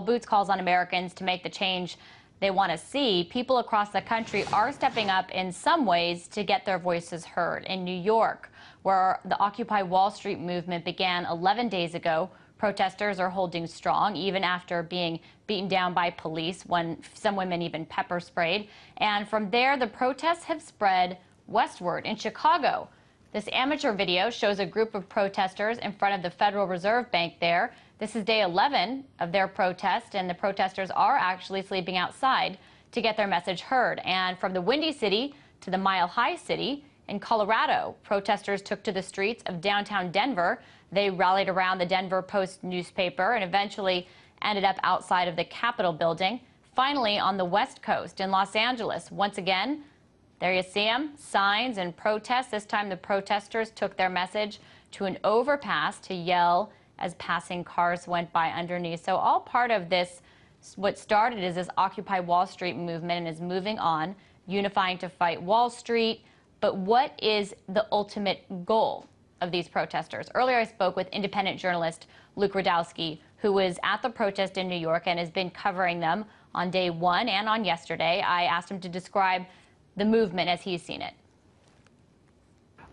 Boots calls on Americans to make the change they want to see. People across the country are stepping up in some ways to get their voices heard. In New York, where the Occupy Wall Street movement began 11 days ago, protesters are holding strong even after being beaten down by police, when some women even pepper sprayed. And from there, the protests have spread westward. In Chicago, this amateur video shows a group of protesters in front of the Federal Reserve Bank there. This is day 11 of their protest, and the protesters are actually sleeping outside to get their message heard. And from the Windy City to the Mile High City in Colorado, protesters took to the streets of downtown Denver. They rallied around the Denver Post newspaper and eventually ended up outside of the Capitol building. Finally, on the West Coast in Los Angeles, once again, there you see them, signs and protests. This time the protesters took their message to an overpass to yell as passing cars went by underneath. So all part of this, what started as this Occupy Wall Street movement and is moving on, unifying to fight Wall Street. But what is the ultimate goal of these protesters? Earlier I spoke with independent journalist Rudkowski, who was at the protest in New York and has been covering them on day one and on yesterday. I asked him to describe the movement as he's seen it.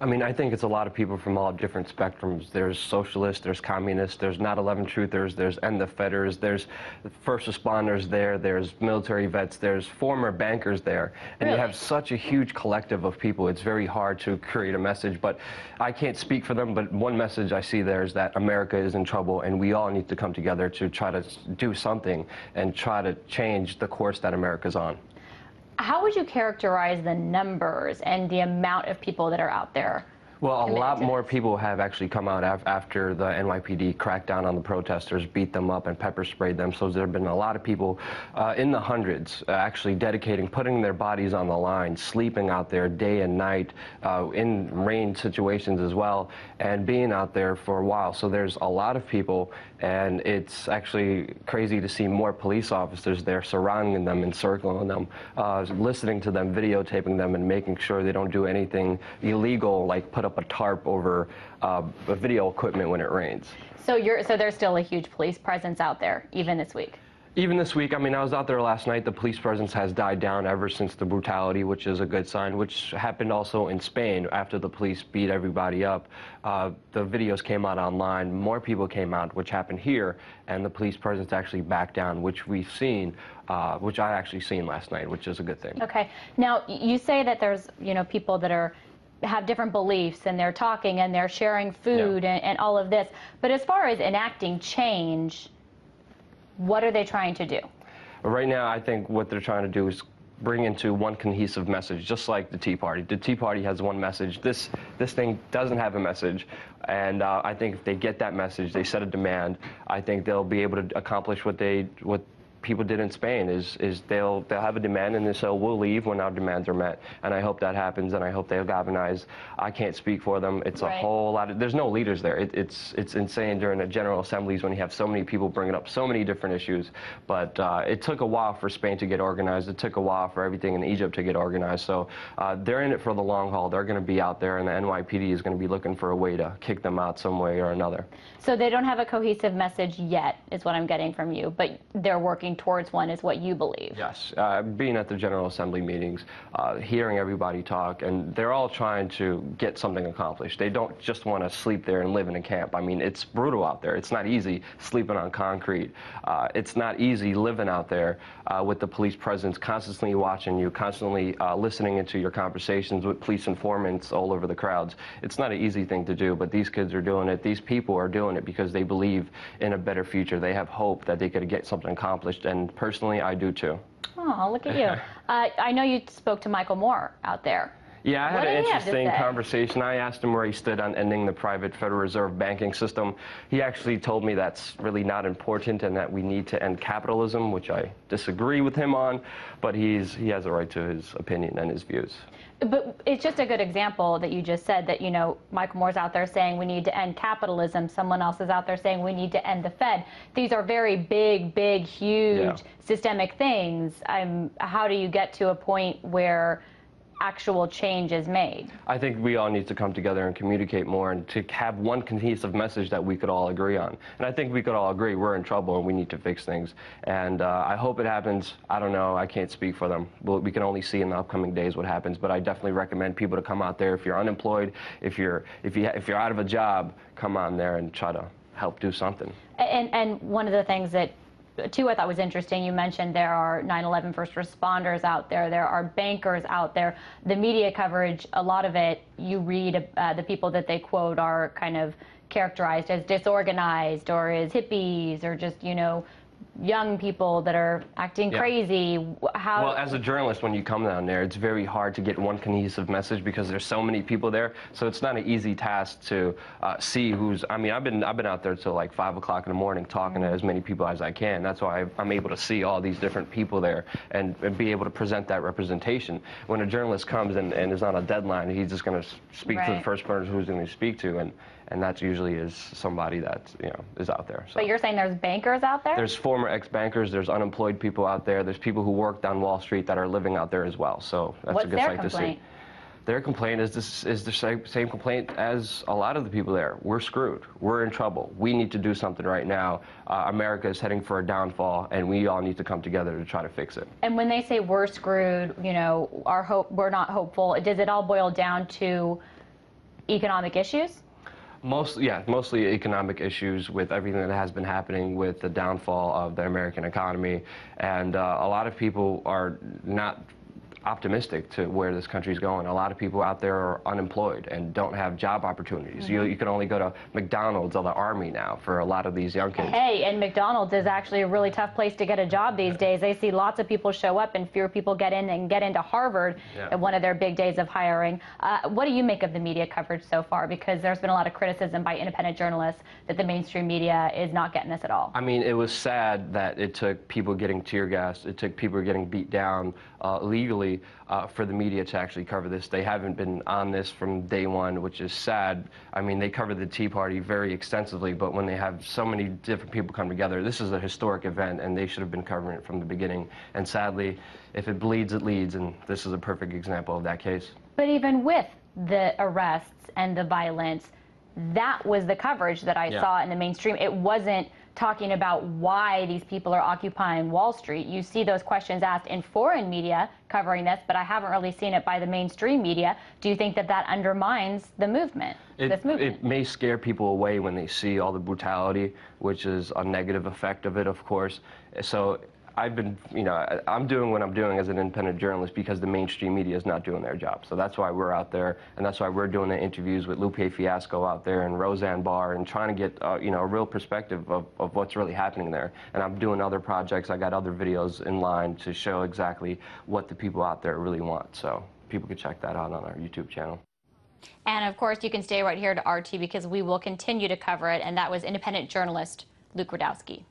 I mean, I think it's a lot of people from all different spectrums. There's socialists, there's communists, there's not 11 truthers, there's end the fetters, there's first responders there, there's military vets, there's former bankers there. And Really? You have such a huge collective of people. It's very hard to create a message, but I can't speak for them. But one message I see there is that America is in trouble, and we all need to come together to try to do something and try to change the course that America's on. How would you characterize the numbers and the amount of people that are out there? Well, a lot more people have actually come out after the NYPD cracked down on the protesters, beat them up, and pepper sprayed them. So there have been a lot of people in the hundreds actually putting their bodies on the line, sleeping out there day and night in rain situations as well, and being out there for a while. So there's a lot of people, and it's actually crazy to see more police officers there surrounding them, encircling them, listening to them, videotaping them, and making sure they don't do anything illegal, like put up a tarp over video equipment when it rains. So there's still a huge police presence out there, even this week? Even this week, I mean, I was out there last night. The police presence has died down ever since the brutality, which is a good sign, which happened also in Spain after the police beat everybody up. The videos came out online. More people came out, which happened here, and the police presence actually backed down, which we've seen, which I actually seen last night, which is a good thing. Okay. Now, you say that there's, people that have different beliefs, and they're talking and they're sharing food, yeah, and all of this. But as far as enacting change, what are they trying to do? Right now, I think what they're trying to do is bring into one cohesive message, just like the Tea Party. The Tea Party has one message. This thing doesn't have a message, and I think if they get that message, they set a demand, I think they'll be able to accomplish what people did in Spain, is they'll have a demand, and so we'll leave when our demands are met. And I hope that happens, and I hope they'll galvanize. I can't speak for them. It's a whole lot of, there's no leaders there. It's insane during the General Assemblies when you have so many people bringing up so many different issues. But it took a while for Spain to get organized. It took a while for everything in Egypt to get organized. So they're in it for the long haul. They're going to be out there, and the NYPD is going to be looking for a way to kick them out some way or another. So they don't have a cohesive message yet, is what I'm getting from you, but they're working towards one, is what you believe. Yes. Being at the General Assembly meetings, hearing everybody talk, and they're all trying to get something accomplished. They don't just want to sleep there and live in a camp. I mean, it's brutal out there. It's not easy sleeping on concrete. It's not easy living out there with the police presence constantly watching you, constantly listening into your conversations with police informants all over the crowds. It's not an easy thing to do, but these kids are doing it. These people are doing it because they believe in a better future. They have hope that they could get something accomplished, and personally, I do too. Oh, look at you. I know you spoke to Michael Moore out there. Yeah, I had an interesting conversation. I asked him where he stood on ending the private Federal Reserve banking system. He actually told me that's really not important and that we need to end capitalism, which I disagree with him on, but he has a right to his opinion and his views. But it's just a good example that you just said that, Michael Moore's out there saying we need to end capitalism. Someone else is out there saying we need to end the Fed. These are very big, huge, systemic things. How do you get to a point where actual change is made? I think we all need to come together and communicate more and to have one cohesive message that we could all agree on. And I think we could all agree we're in trouble and we need to fix things. And I hope it happens. I don't know. I can't speak for them. We can only see in the upcoming days what happens. But I definitely recommend people to come out there. If you're unemployed, if you're out of a job, come on there and try to help do something. And one of the things that too, I thought was interesting. You mentioned there are 9/11 first responders out there. There are bankers out there. The media coverage, a lot of it, you read the people that they quote are kind of characterized as disorganized or as hippies or just, you know, young people that are acting crazy. Well, as a journalist, when you come down there, it's very hard to get one cohesive message because there's so many people there. So it's not an easy task to see who's. I mean, I've been out there till like 5 o'clock in the morning talking to as many people as I can. That's why I'm able to see all these different people there and be able to present that representation. When a journalist comes and is on a deadline, he's just going to speak to the first person who's going to speak to, and that usually is somebody that is out there. So. But you're saying there's bankers out there? There's former ex-bankers, there's unemployed people out there, there's people who work down Wall Street that are living out there as well. So that's a good sight to see. Their complaint is the same complaint as a lot of the people there. We're screwed. We're in trouble. We need to do something right now. America is heading for a downfall, and we all need to come together to try to fix it. And when they say we're screwed, you know, we're not hopeful, does it all boil down to economic issues? Mostly economic issues with everything that has been happening with the downfall of the American economy. And a lot of people are not optimistic to where this country's going. A lot of people out there are unemployed and don't have job opportunities. You can only go to McDonald's or the Army now for a lot of these young kids. Hey, and McDonald's is actually a really tough place to get a job these days. They see lots of people show up and fewer people get in and get into Harvard at one of their big days of hiring. What do you make of the media coverage so far? Because there's been a lot of criticism by independent journalists that the mainstream media is not getting this at all. I mean, it was sad that it took people getting tear gassed, it took people getting beat down legally for the media to actually cover this. They haven't been on this from day one, which is sad. I mean, they covered the Tea Party very extensively, but when they have so many different people come together, this is a historic event, and they should have been covering it from the beginning. And sadly, if it bleeds, it leads, and this is a perfect example of that case. But even with the arrests and the violence, that was the coverage that I saw in the mainstream. It wasn't talking about why these people are occupying Wall Street. You see those questions asked in foreign media covering this, but I haven't really seen it by the mainstream media. Do you think that that undermines the movement, this movement? It may scare people away when they see all the brutality, which is a negative effect of it, of course. So I've been, I'm doing what I'm doing as an independent journalist because the mainstream media is not doing their job. So that's why we're out there, and that's why we're doing the interviews with Lupe Fiasco out there and Roseanne Barr and trying to get, a real perspective of what's really happening there. And I'm doing other projects. I got other videos in line to show exactly what the people out there really want. So people can check that out on our YouTube channel. And of course, you can stay right here to RT because we will continue to cover it. And that was independent journalist Luke Rudkowski.